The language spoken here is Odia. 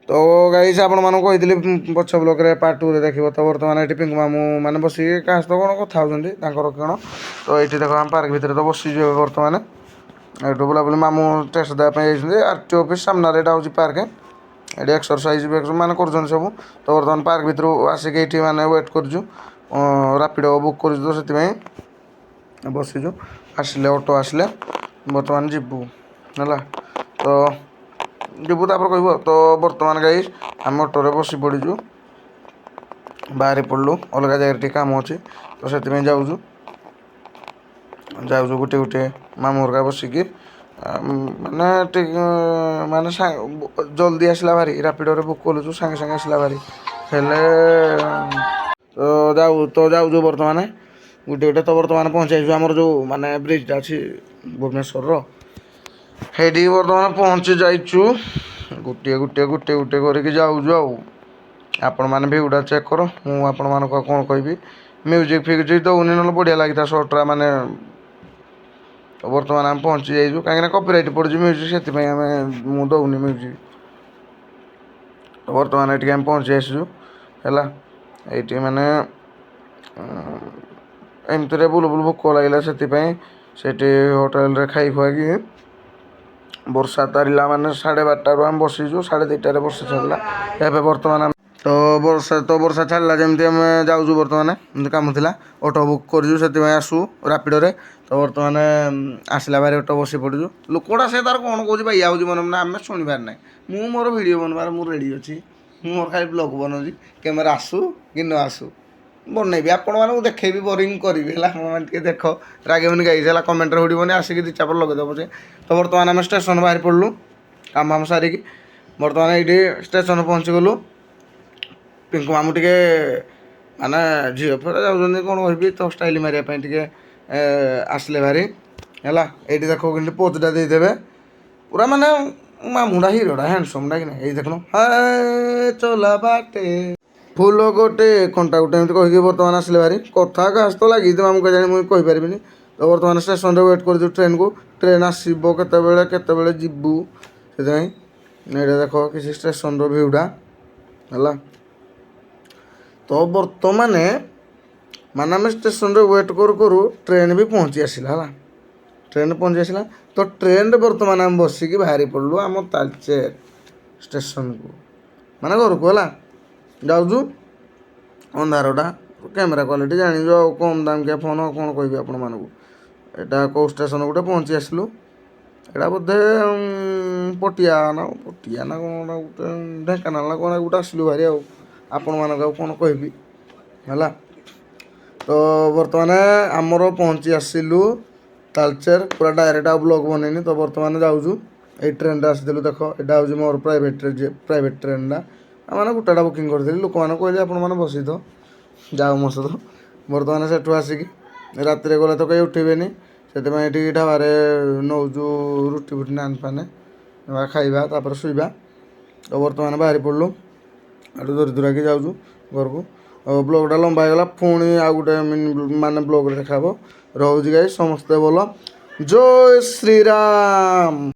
ତ ଗାଇସ୍ ଆପଣମାନଙ୍କୁ କହିଥିଲି ପଛ ବ୍ଲକ୍ରେ ପାର୍ଟ 2ରେ ଦେଖିବ। ତ ବର୍ତ୍ତମାନ ଏଠି ପିଙ୍କୁ ମାମୁଁ ମାନେ ବସିକି କାହା ସହିତ କ'ଣ କଥା ହେଉଛନ୍ତି ତାଙ୍କର କ'ଣ। ତ ଏଇଠି ଦେଖ ଆମ ପାର୍କ ଭିତରେ ତ ବସିଛୁ ଏବେ ବର୍ତ୍ତମାନ। ଏଠୁ ବୁଲାବୁଲି ମାମୁଁ ଟେଷ୍ଟ ଦେବା ପାଇଁ ଯାଇଛନ୍ତି। RTO ଅଫିସ୍ ସାମ୍ନାରେ ଏଇଟା ହେଉଛି ପାର୍କ। ଏଠି ଏକ୍ସରସାଇଜ୍ ମାନେ କରୁଛନ୍ତି ସବୁ। ତ ବର୍ତ୍ତମାନ ପାର୍କ ଭିତରୁ ଆସିକି ଏଇଠି ମାନେ ୱେଟ୍ କରୁଛୁ। ରାପିଡ଼ୋ ବୁକ୍ କରୁଛୁ ତ ସେଥିପାଇଁ ବସିଛୁ। ଆସିଲେ ଅଟୋ ଆସିଲେ ବର୍ତ୍ତମାନ ଯିବୁ ହେଲା। ତ ଯିବୁ ତାପରେ କହିବୁ। ତ ବର୍ତ୍ତମାନ ଗାଇସ୍ ଆମେ ଅଟୋରେ ବସି ପଡ଼ିଛୁ, ବାହାରି ପଡ଼ିଲୁ। ଅଲଗା ଜାଗାରେ ଟିକେ କାମ ଅଛି ତ ସେଥିପାଇଁ ଯାଉଛୁ ଗୋଟିଏ ଗୋଟିଏ ମାମୁଁ ଘରିକା ବସିକି ମାନେ ଟିକେ ମାନେ ଜଲ୍ଦି ଆସିଲା ଭାରି ରାପିଡ଼ୋରେ ବୁକ୍ କଲୁଛୁ, ସାଙ୍ଗେ ସାଙ୍ଗେ ଆସିଲା ଭାରି ହେଲେ ଯାଉଛୁ ବର୍ତ୍ତମାନ ଗୋଟିଏ ଗୋଟେ। ତ ବର୍ତ୍ତମାନ ପହଞ୍ଚାଇଛୁ ଆମର ଯେଉଁ ମାନେ ବ୍ରିଜ୍ଟା ଅଛି ଭୁବନେଶ୍ୱରର, ସେଇଠି ବର୍ତ୍ତମାନ ପହଞ୍ଚି ଯାଇଛୁ। ଗୋଟିଏ କରିକି ଯାଉଛୁ ଆଉ। ଆପଣମାନେ ଭିୟୁଟା ଚେକ୍ କର, ମୁଁ ଆପଣମାନଙ୍କୁ ଆଉ କ'ଣ କହିବି। ମ୍ୟୁଜିକ୍ ଫ୍ୟୁଜିକ୍ ଦେଉନି, ନହେଲେ ବଢ଼ିଆ ଲାଗିथा ସର୍ଟଟା ମାନେ। ବର୍ତ୍ତମାନ ଆମେ ପହଞ୍ଚି ଯାଇଛୁ, କାହିଁକିନା କପିରାଇଟ୍ ପଡ଼ୁଛି ମ୍ୟୁଜିକ୍, ସେଥିପାଇଁ ମୁଁ ଦେଉନି ମ୍ୟୁଜିକ୍। ବର୍ତ୍ତମାନ ଏଠିକି ଆମେ ପହଞ୍ଚି ଆସିଛୁ ହେଲା। ଏଇଠି ମାନେ ଏମିତିରେ ବୁଲୁ ଭୋକ ଲାଗିଲା, ସେଥିପାଇଁ ସେଠି ହୋଟେଲରେ ଖାଇ ଖୁଆକି ବର୍ଷା ତାରିଲା ମାନେ 12:30ରୁ ଆମେ ବସିଛୁ, 2:30ରେ ବର୍ଷା ଛାଡ଼ିଲା। ଏବେ ବର୍ତ୍ତମାନ ବର୍ଷା ଛାଡ଼ିଲା ଯେମିତି ଆମେ ଯାଉଛୁ ବର୍ତ୍ତମାନ। ଏମିତି କାମ ଥିଲା, ଅଟୋ ବୁକ୍ କରିଛୁ, ସେଥିପାଇଁ ଆସୁ ରାପିଡ଼ୋରେ। ତ ବର୍ତ୍ତମାନ ଆସିଲା ଭାରି ଅଟୋ ବସି ପଡ଼ୁଛୁ। ଲୋକଟା ସେ ତାର କ'ଣ କହୁଛି ବାଇଆ ହେଉଛି ମନେ ମନେ, ଆମେ ଶୁଣିବାର ନାହିଁ। ମୁଁ ମୋର ଭିଡ଼ିଓ ବନେଇବାର ମୁଁ ରେଡ଼ି ଅଛି। ମୁଁ ମୋର ଖାଲି ବ୍ଲଗ୍ ବନାଉଛି, କ୍ୟାମେରା ଆସୁ କି ନ ଆସୁ ବନେଇବି, ଆପଣମାନଙ୍କୁ ଦେଖେଇବି, ବୋରିଂ କରିବି ହେଲା। ଆପଣମାନେ ଟିକେ ଦେଖ, ରାଗିବନି ଗାଇସ୍ ହେଲା। କମେଣ୍ଟରେ ହୁଡ଼ିବନି, ଆସିକି ଦୁଇ ଚାପଡ଼ ଲଗେଇଦେବ ଯେ। ତ ବର୍ତ୍ତମାନ ଆମେ ଷ୍ଟେସନ୍ ବାହାରି ପଡ଼ିଲୁ କାମ ସାରିକି। ବର୍ତ୍ତମାନ ଏଇଠି ଷ୍ଟେସନ୍ ପହଞ୍ଚିଗଲୁ। ପିଙ୍କୁ ମାମୁଁ ଟିକେ ମାନେ ଝିଅ ଫେରେ ଯାଉଛନ୍ତି କ'ଣ କହିବି, ତ ଷ୍ଟାଇଲ୍ ମାରିବା ପାଇଁ ଟିକେ ଆସିଲେ ଭାରି ହେଲା। ଏଇଠି ଦେଖ କେମିତି ପୋଜ୍ଟା ଦେଇଦେବେ, ପୁରା ମାନେ ମାମୁଁଟା ହିରୋଟା, ହ୍ୟାଣ୍ଡସମ୍ଟା କି ନାହିଁ। ଏଇ ଦେଖୁନ ଚଲା ବାଟେ ଫୁଲ ଗୋଟେ କଣ୍ଟା ଗୋଟେ ଏମିତି କହିକି ବର୍ତ୍ତମାନ ଆସିଲେ ଭାରି। କଥା କାହା ସହିତ ଲାଗିଛି ମାମୁଁ କେଜାଣି, ମୁଁ କହିପାରିବିନି। ତ ବର୍ତ୍ତମାନ ଷ୍ଟେସନ୍ରେ ୱେଟ୍ କରିଛୁ ଟ୍ରେନ୍କୁ। ଟ୍ରେନ୍ ଆସିବ କେତେବେଳେ ଯିବୁ, ସେଥିପାଇଁ ଏଇଟା ଦେଖ କିଛି ଷ୍ଟେସନ୍ର ଭିୟୁଟା ହେଲା। ତ ବର୍ତ୍ତମାନ ମାନେ ଆମେ ଷ୍ଟେସନ୍ରେ ୱେଟ୍ କରୁ ଟ୍ରେନ୍ ବି ପହଞ୍ଚି ଆସିଲା ହେଲା। ଟ୍ରେନ୍ ପହଞ୍ଚି ଆସିଲା, ତ ଟ୍ରେନ୍ରେ ବର୍ତ୍ତମାନ ଆମେ ବସିକି ବାହାରି ପଡ଼ିଲୁ ଆମ ତାଳଚେର ଷ୍ଟେସନ୍କୁ, ମାନେ ଘରକୁ ହେଲା। ଯାଉଛୁ ଅନ୍ଧାରଟା, କ୍ୟାମେରା କ୍ୱାଲିଟି ଜାଣିଛୁ ଆଉ, କମ୍ ଦାମିକିଆ ଫୋନ୍, ଆଉ କ'ଣ କହିବି ଆପଣମାନଙ୍କୁ। ଏଇଟା କେଉଁ ଷ୍ଟେସନ୍ ଗୋଟେ ପହଞ୍ଚି ଆସିଲୁ। ଏଇଟା ବୋଧେ ପଟିଆ ନା କ'ଣ ଗୋଟେ, ଢେଙ୍କାନାଳ ନା କ'ଣ ଗୋଟେ ଆସିଲୁ ଭାରି ଆଉ। ଆପଣମାନଙ୍କୁ ଆଉ କ'ଣ କହିବି ହେଲା। ତ ବର୍ତ୍ତମାନ ଆମର ପହଞ୍ଚି ଆସିଲୁ ତାଳଚେର, ପୁରା ଡାଇରେକ୍ଟ ଆଉ ବ୍ଲଗ୍ ବନେଇନି। ତ ବର୍ତ୍ତମାନ ଯାଉଛୁ, ଏଇ ଟ୍ରେନ୍ଟା ଆସିଥିଲୁ ଦେଖ, ଏଇଟା ହେଉଛି ମୋର ପ୍ରାଇଭେଟ୍ ଟ୍ରେନ୍ଟା। ମାନେ ଗୋଟାଟା ବୁକିଂ କରିଥିଲି, ଲୋକମାନଙ୍କୁ କହିଲି ଆପଣମାନେ ବସିଥ ଯାଉ ମୋ ସହିତ। ବର୍ତ୍ତମାନ ସେଠୁ ଆସିକି ରାତିରେ ଗଲେ ତ କେହି ଉଠିବେନି, ସେଥିପାଇଁ ଏଠିକି ଢାବାରେ ନେଉଛୁ ରୁଟି ଫୁଟି ନାନ୍ ଫାନ୍ ଖାଇବା, ତାପରେ ଶୋଇବା। ତ ବର୍ତ୍ତମାନ ବାହାରି ପଡ଼ିଲୁ, ଏଠୁ ଧରି ଧୁରାକି ଯାଉଛୁ ଘରକୁ। ବ୍ଲଗ୍ଟା ଲମ୍ବା ହେଇଗଲା, ପୁଣି ଆଉ ଗୋଟେ ମାନେ ବ୍ଲଗ୍ରେ ଦେଖା ହେବ। ରହୁଛି ଗାଇସ୍, ସମସ୍ତେ ଭଲ, ଜୟ ଶ୍ରୀରାମ।